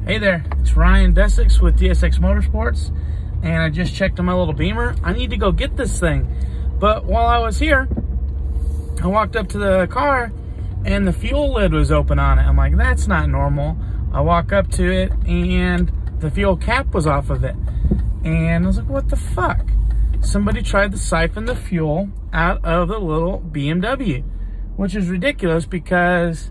Hey there, it's Ryan Desics with edirty6 Motorsports, and I just checked on my little Beamer. I need to go get this thing, but while I was here, I walked up to the car and the fuel lid was open on it. I'm like, that's not normal. I walk up to it and the fuel cap was off of it, and I was like, what the fuck? Somebody tried to siphon the fuel out of the little BMW, which is ridiculous because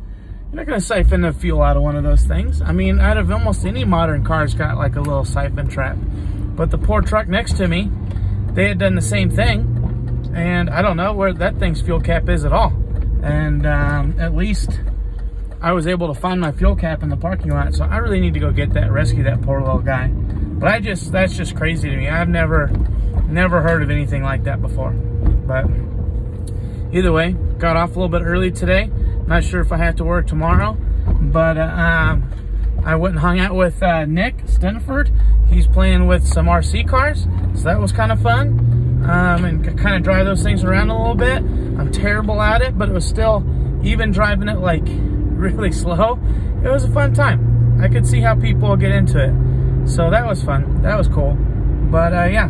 you're not going to siphon the fuel out of one of those things. I mean, out of almost any modern car's got like a little siphon trap. But the poor truck next to me, they had done the same thing. And I don't know where that thing's fuel cap is at all. And at least I was able to find my fuel cap in the parking lot. So I really need to go get that, rescue that poor little guy. But that's just crazy to me. I've never heard of anything like that before. But either way, got off a little bit early today. Not sure if I have to work tomorrow, but I went and hung out with Nick Stenford. He's playing with some RC cars, so that was kind of fun, and kind of drive those things around a little bit. I'm terrible at it, but it was still, even driving it like really slow, it was a fun time. I could see how people get into it, so that was fun. That was cool. But yeah,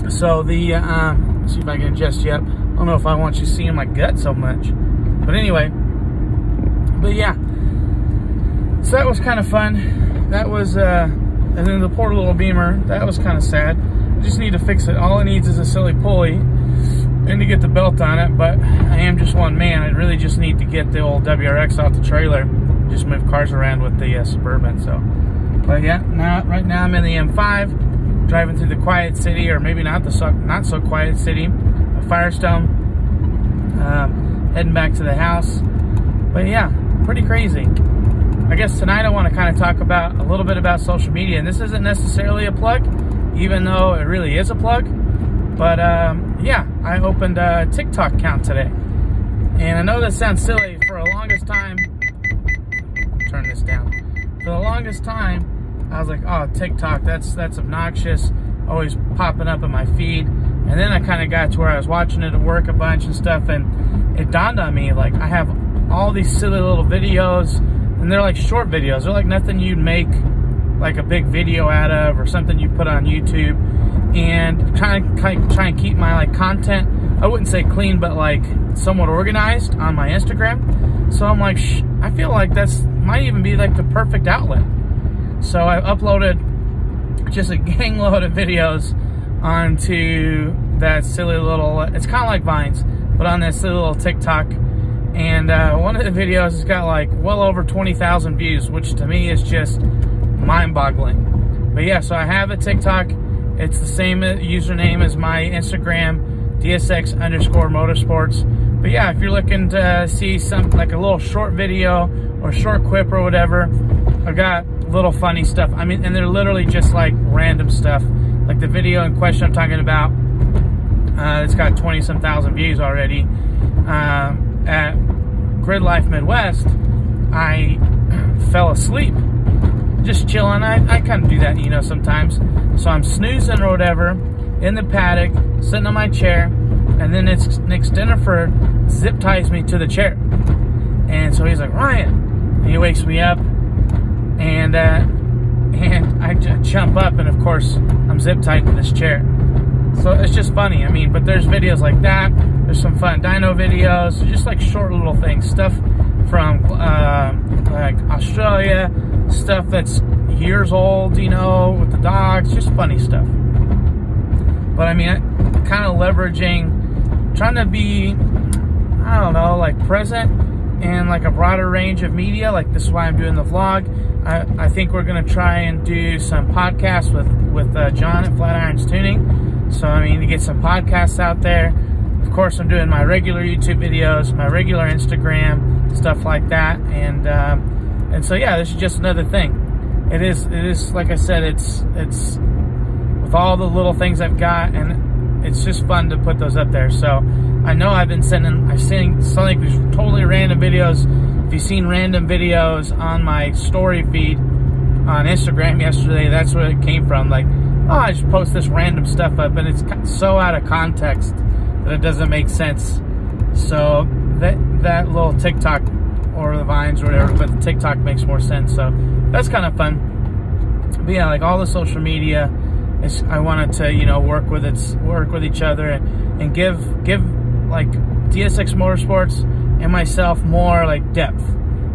so the let's see if I can adjust you up. I don't know if I want you seeing my gut so much. But anyway, but yeah, so that was kind of fun. That was, and then the poor little Beamer, that was kind of sad. I just need to fix it. All it needs is a silly pulley and to get the belt on it, but I am just one man. I really just need to get the old WRX off the trailer, just move cars around with the Suburban. So, but yeah, right now I'm in the M5, driving through the quiet city, or maybe not so quiet city of Firestone. Heading back to the house. But yeah, pretty crazy. I guess tonight I want to kind of talk about a little bit about social media, and this isn't necessarily a plug, even though it really is a plug. But yeah, I opened a TikTok account today, and I know that sounds silly. For the longest time, turn this down. For the longest time, I was like, oh, TikTok, that's obnoxious, always popping up in my feed. And then I kind of got to where I was watching it at work a bunch and stuff, and it dawned on me, like, I have all these silly little videos, and they're like short videos. They're like nothing you'd make like a big video out of, or something you put on YouTube. And try and keep my like content, I wouldn't say clean, but like somewhat organized on my Instagram. So I'm like, I feel like that's might even be like the perfect outlet. So I uploaded just a gang load of videos onto that silly little, it's kind of like Vines, but on that silly little TikTok. And one of the videos has got like well over 20,000 views, which to me is just mind-boggling. But yeah, so I have a TikTok. It's the same username as my Instagram, edirty6_motorsports. But yeah, if you're looking to see something like a little short video or short quip or whatever, I've got little funny stuff. I mean, and they're literally just like random stuff. Like the video in question I'm talking about, it's got 20-some thousand views already. At Grid Life Midwest, I fell asleep, just chilling. I kind of do that, you know, sometimes. So I'm snoozing or whatever in the paddock, sitting on my chair, and then it's Nick Stenford zip ties me to the chair. And so he's like, Ryan, and he wakes me up, and I jump up, and of course I'm zip tied to this chair. So it's just funny. I mean, but there's videos like that. There's some fun dyno videos, just like short little things, stuff from like Australia, stuff that's years old, you know, with the dogs, just funny stuff. But I mean, kind of leveraging, trying to be, I don't know, like present and like a broader range of media. Like this is why I'm doing the vlog. I think we're gonna try and do some podcasts with John at Flat Irons Tuning. So I mean, to get some podcasts out there. Of course, I'm doing my regular YouTube videos, my regular Instagram, stuff like that. And so yeah, this is just another thing. It is like I said, it's with all the little things I've got, and it's just fun to put those up there. So I know I've seen like these totally random videos. If you've seen random videos on my story feed on Instagram yesterday, that's where it came from. Like, oh, I just post this random stuff up, and it's so out of context that it doesn't make sense. So that little TikTok, or the Vines or whatever, but the TikTok makes more sense. So that's kind of fun. But yeah, like all the social media, I wanted to, you know, work with each other and give like DSX Motorsports and myself more like depth,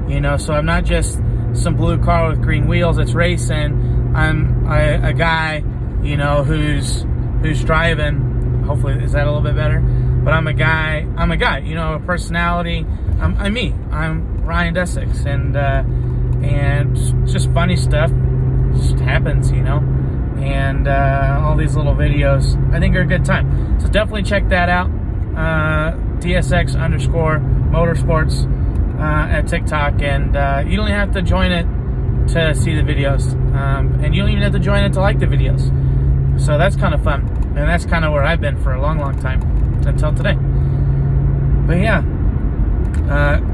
you know. So I'm not just some blue car with green wheels that's racing. I'm a guy, you know, who's driving. Hopefully, is that a little bit better? But I'm a guy, you know, a personality. I'm me. I'm Ryan Desix, and just funny stuff just happens, you know. And all these little videos, I think, are a good time. So definitely check that out. DSX_motorsports at TikTok, and you don't even have to join it to see the videos, and you don't even have to join it to like the videos. So that's kind of fun, and that's kind of where I've been for a long time until today. But yeah,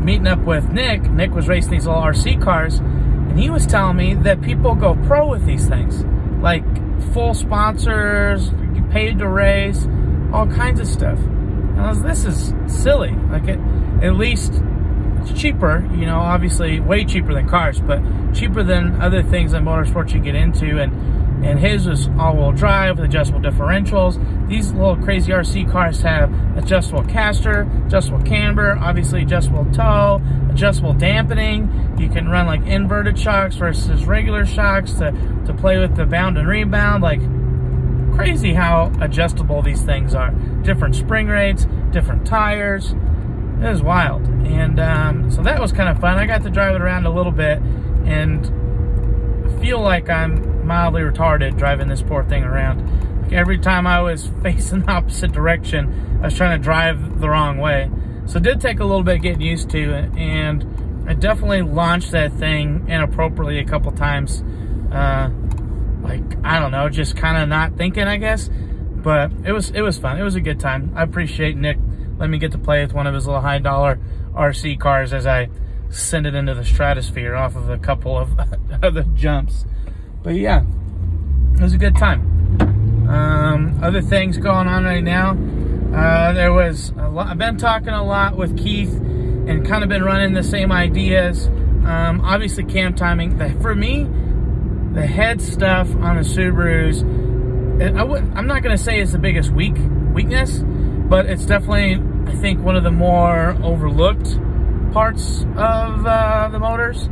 meeting up with Nick. Nick was racing these little RC cars, and he was telling me that people go pro with these things, like full sponsors, paid to race, all kinds of stuff. And I was, this is silly. Like, at least it's cheaper, you know, obviously way cheaper than cars, but cheaper than other things in motorsports you get into. And his was all-wheel drive with adjustable differentials. These little crazy RC cars have adjustable caster, adjustable camber, obviously adjustable toe, adjustable dampening. You can run like inverted shocks versus regular shocks to play with the bound and rebound. Like, crazy how adjustable these things are. Different spring rates, different tires. It was wild. And so that was kind of fun. I got to drive it around a little bit and feel like I'm mildly retarded driving this poor thing around. Like, every time I was facing the opposite direction, I was trying to drive the wrong way. So it did take a little bit getting used to it, and I definitely launched that thing inappropriately a couple times. Like, I don't know, just kind of not thinking, I guess. But it was fun. It was a good time. I appreciate Nick letting me get to play with one of his little high-dollar RC cars as I send it into the stratosphere off of a couple of other jumps. But yeah, it was a good time. Other things going on right now. There was a lot. I've been talking a lot with Keith and kind of been running the same ideas. Obviously, cam timing. For me, the head stuff on the Subarus, I'm not going to say it's the biggest weakness, but it's definitely, I think, one of the more overlooked parts of the motors.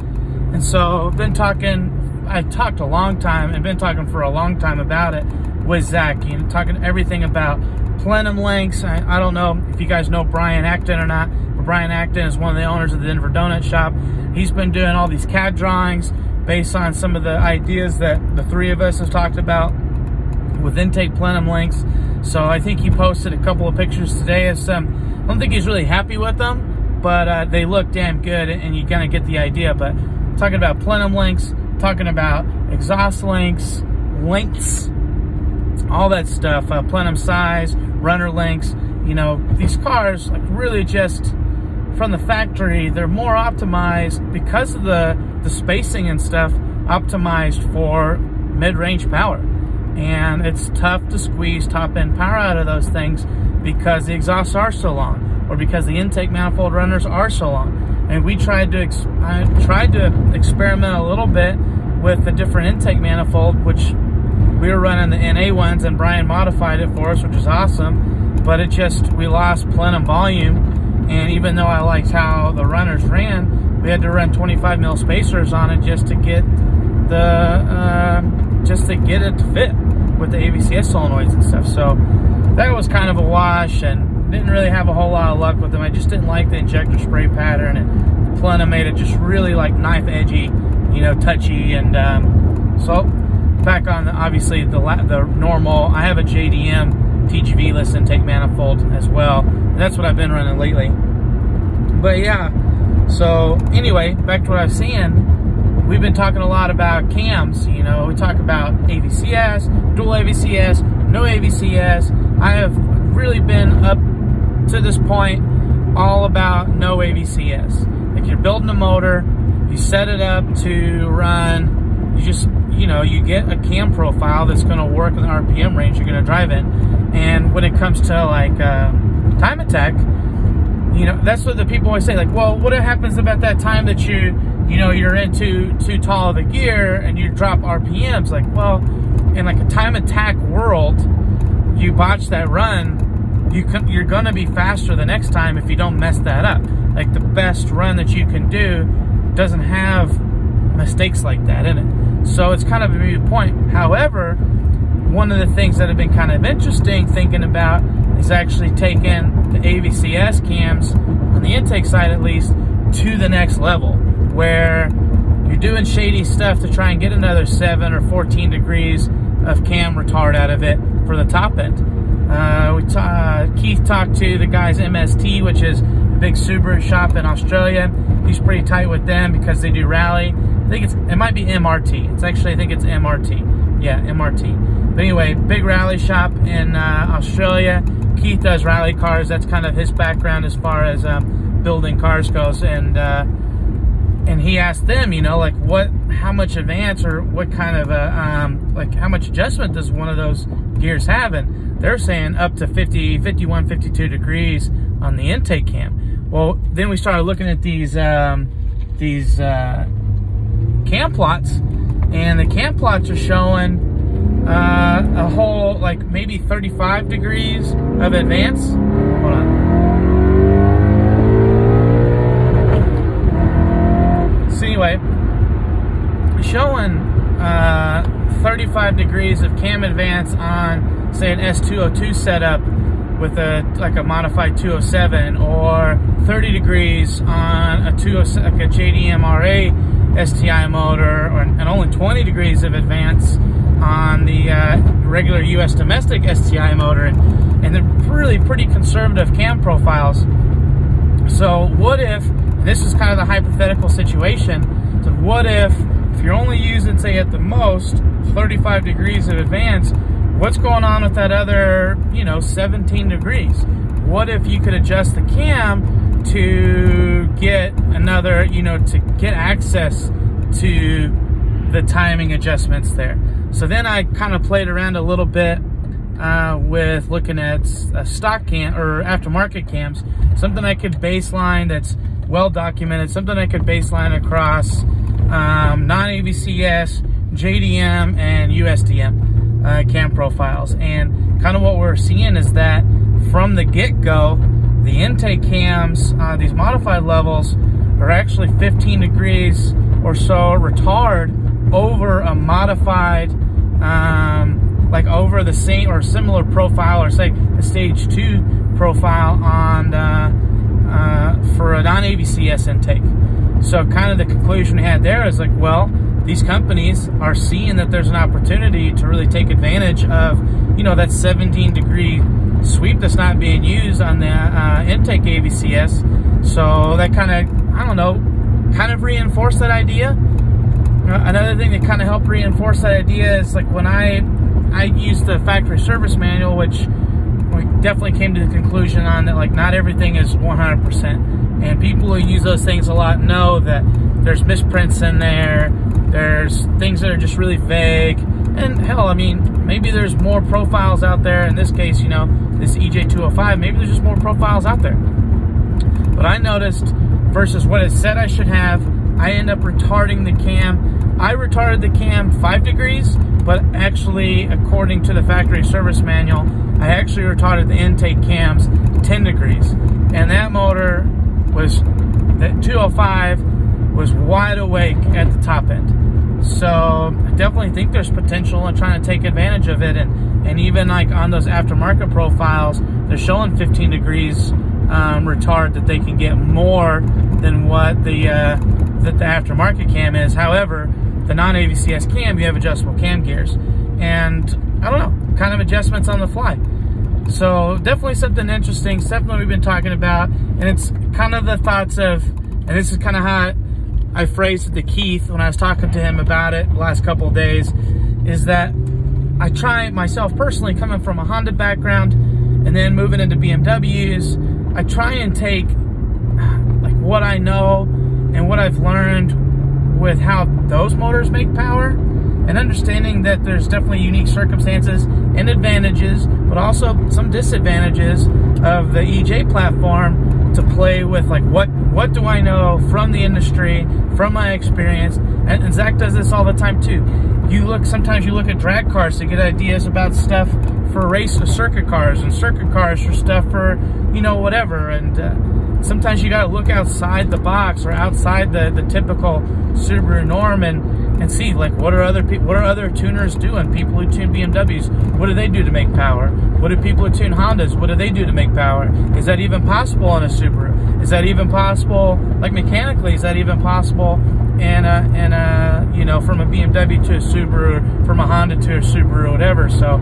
And so I've been talking. I talked a long time and been talking for a long time about it with Zach, you know, talking everything about plenum lengths. I don't know if you guys know Brian Acton or not, but Brian Acton is one of the owners of the Denver Donut Shop. He's been doing all these CAD drawings based on some of the ideas that the three of us have talked about with intake plenum lengths. So I think he posted a couple of pictures today of some. I don't think he's really happy with them, but they look damn good, and you kind of get the idea. But talking about plenum lengths, talking about exhaust lengths, all that stuff, plenum size, runner lengths. You know, these cars, like, really just from the factory, they're more optimized because of the spacing and stuff, optimized for mid-range power. And it's tough to squeeze top-end power out of those things because the exhausts are so long, or because the intake manifold runners are so long. And I tried to experiment a little bit with the different intake manifold, which we were running the NA ones, and Brian modified it for us, which is awesome. But we lost plenum volume, and even though I liked how the runners ran, we had to run 25 mil spacers on it just to get it to fit with the AVCS solenoids and stuff. So that was kind of a wash, and didn't really have a whole lot of luck with them. I just didn't like the injector spray pattern, and plenum made it just really like knife edgy, you know, touchy. And so back on obviously the normal, I have a JDM TGV-less intake manifold as well, and that's what I've been running lately. But yeah, so anyway, back to what I was saying. We've been talking a lot about cams. You know, we talk about AVCS, dual AVCS, no AVCS. I have really been up to this point all about no AVCS. Like, you're building a motor, you set it up to run, you get a cam profile that's going to work in the RPM range you're going to drive in. And when it comes to like time attack, you know, that's what the people always say, like, well, what happens about that time that you you know, you're in too tall of a gear and you drop RPMs. Like, well, in like a time attack world, you botch that run, you're gonna be faster the next time if you don't mess that up. Like, the best run that you can do doesn't have mistakes like that in it. So it's kind of a moot point. However, one of the things that have been kind of interesting thinking about is actually taking the AVCS cams, on the intake side at least, to the next level, where you're doing shady stuff to try and get another 7 or 14 degrees of cam retard out of it for the top end. Keith talked to the guys MST, which is a big Subaru shop in Australia. He's pretty tight with them because they do rally. I think it might be MRT. It's actually, I think it's MRT. Yeah, MRT. But anyway, big rally shop in Australia. Keith does rally cars. That's kind of his background as far as building cars goes. And he asked them, you know, like, how much advance or what kind of like how much adjustment does one of those gears have? And they're saying up to 50, 51, 52 degrees on the intake cam. Well, then we started looking at these cam plots, and the cam plots are showing a whole, like, maybe 35 degrees of advance. Hold on. So anyway, showing 35 degrees of cam advance on, say, an S202 setup with a modified 207, or 30 degrees on a JDM RA STI motor, and only 20 degrees of advance on the regular US domestic STI motor, and they're really pretty conservative cam profiles. So what if, and this is kind of the hypothetical situation, so what if you're only using, say, at the most 35 degrees of advance, what's going on with that other, you know, 17 degrees? What if you could adjust the cam to get another, you know, to get access to the timing adjustments there? So then I kind of played around a little bit with looking at stock cam or aftermarket cams, something I could baseline that's well documented, something I could baseline across non-AVCS, JDM, and USDM cam profiles. And kind of what we're seeing is that from the get-go, the intake cams, these modified levels, are actually 15 degrees or so retard over a modified, like over the same or similar profile, or say a stage 2 profile on for a non-AVCS intake. So kind of the conclusion we had there is like, well, these companies are seeing that there's an opportunity to really take advantage of, you know, that 17 degree sweep that's not being used on the intake AVCS. So that kind of, I don't know, kind of reinforced that idea. Another thing that kind of helped reinforce that idea is like when I used the factory service manual, which we definitely came to the conclusion on that, like, not everything is 100%. And people who use those things a lot know that there's misprints in there, there's things that are just really vague, and hell, I mean, maybe there's more profiles out there. In this case, you know, this EJ205, maybe there's just more profiles out there. But I noticed, versus what it said I should have, I end up retarding the cam. I retarded the cam 5 degrees, but actually, according to the factory service manual, I actually retarded the intake cams 10 degrees. And that motor was, that 205 was wide awake at the top end. So I definitely think there's potential in trying to take advantage of it. And even like on those aftermarket profiles, they're showing 15 degrees retard that they can get more than what the that the aftermarket cam is. However, the non-AVCS cam, you have adjustable cam gears, and I don't know, kind of adjustments on the fly. So definitely something interesting, something we've been talking about, and it's kind of the thoughts of, and this is kind of how I phrased it to Keith when I was talking to him about it the last couple of days, is that I try myself personally, coming from a Honda background and then moving into BMWs, I try and take like what I know and what I've learned with how those motors make power, and understanding that there's definitely unique circumstances and advantages, but also some disadvantages of the EJ platform to play with, like, what do I know from the industry, from my experience. And Zach does this all the time too. Sometimes you look at drag cars to get ideas about stuff for circuit cars, and circuit cars for stuff for, you know, whatever. And sometimes you got to look outside the box, or outside the typical Subaru norm, and see, like, what are other tuners doing? People who tune BMWs, what do they do to make power? What do people who tune Hondas, what do they do to make power? Is that even possible on a Subaru? Is that even possible, like, mechanically? Is that even possible and you know, from a BMW to a Subaru, from a Honda to a Subaru, or whatever? So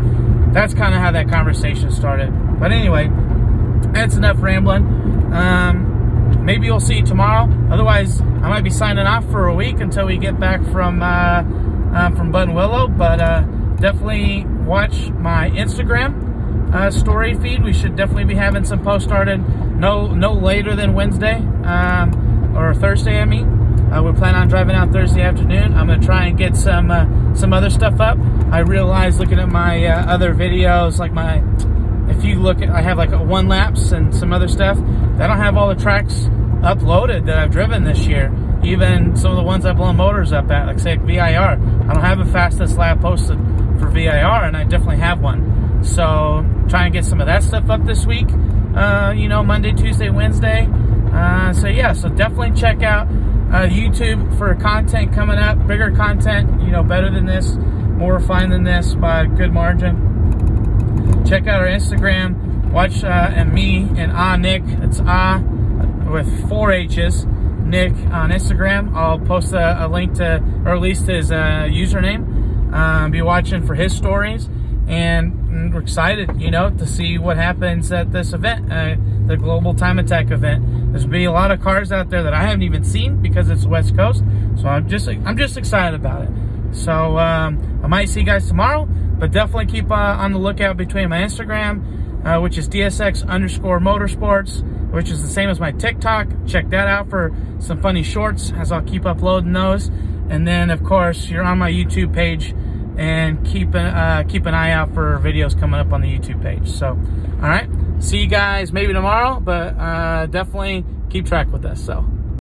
that's kind of how that conversation started. But anyway, that's enough rambling. Maybe you'll see tomorrow. Otherwise, I might be signing off for a week until we get back from Buttonwillow. But definitely watch my Instagram story feed. We should definitely be having some posts started no later than Wednesday, or Thursday, I mean. We plan on driving out Thursday afternoon. I'm going to try and get some other stuff up. I realized, looking at my other videos, like if you look at, I have like a one laps and some other stuff. I don't have all the tracks uploaded that I've driven this year. Even some of the ones I've blown motors up at, like say VIR. I don't have a fastest lap posted for VIR, and I definitely have one. So try and get some of that stuff up this week. You know, Monday, Tuesday, Wednesday. So yeah, so definitely check out YouTube for content coming up. Bigger content, you know, better than this, more refined than this by a good margin. Check out our Instagram. Watch and me and Nick. It's with 4 H's. Nick on Instagram. I'll post a link to, or at least his username. Be watching for his stories, and we're excited, you know, to see what happens at this event, the Global Time Attack event. There's gonna be a lot of cars out there that I haven't even seen because it's West Coast. So I'm just excited about it. So I might see you guys tomorrow, but definitely keep on the lookout between my Instagram, which is dsx_motorsports, which is the same as my TikTok. Check that out for some funny shorts, as I'll keep uploading those. And then, of course, you're on my YouTube page, and keep an eye out for videos coming up on the YouTube page. So, all right, see you guys maybe tomorrow, but definitely keep track with us. So.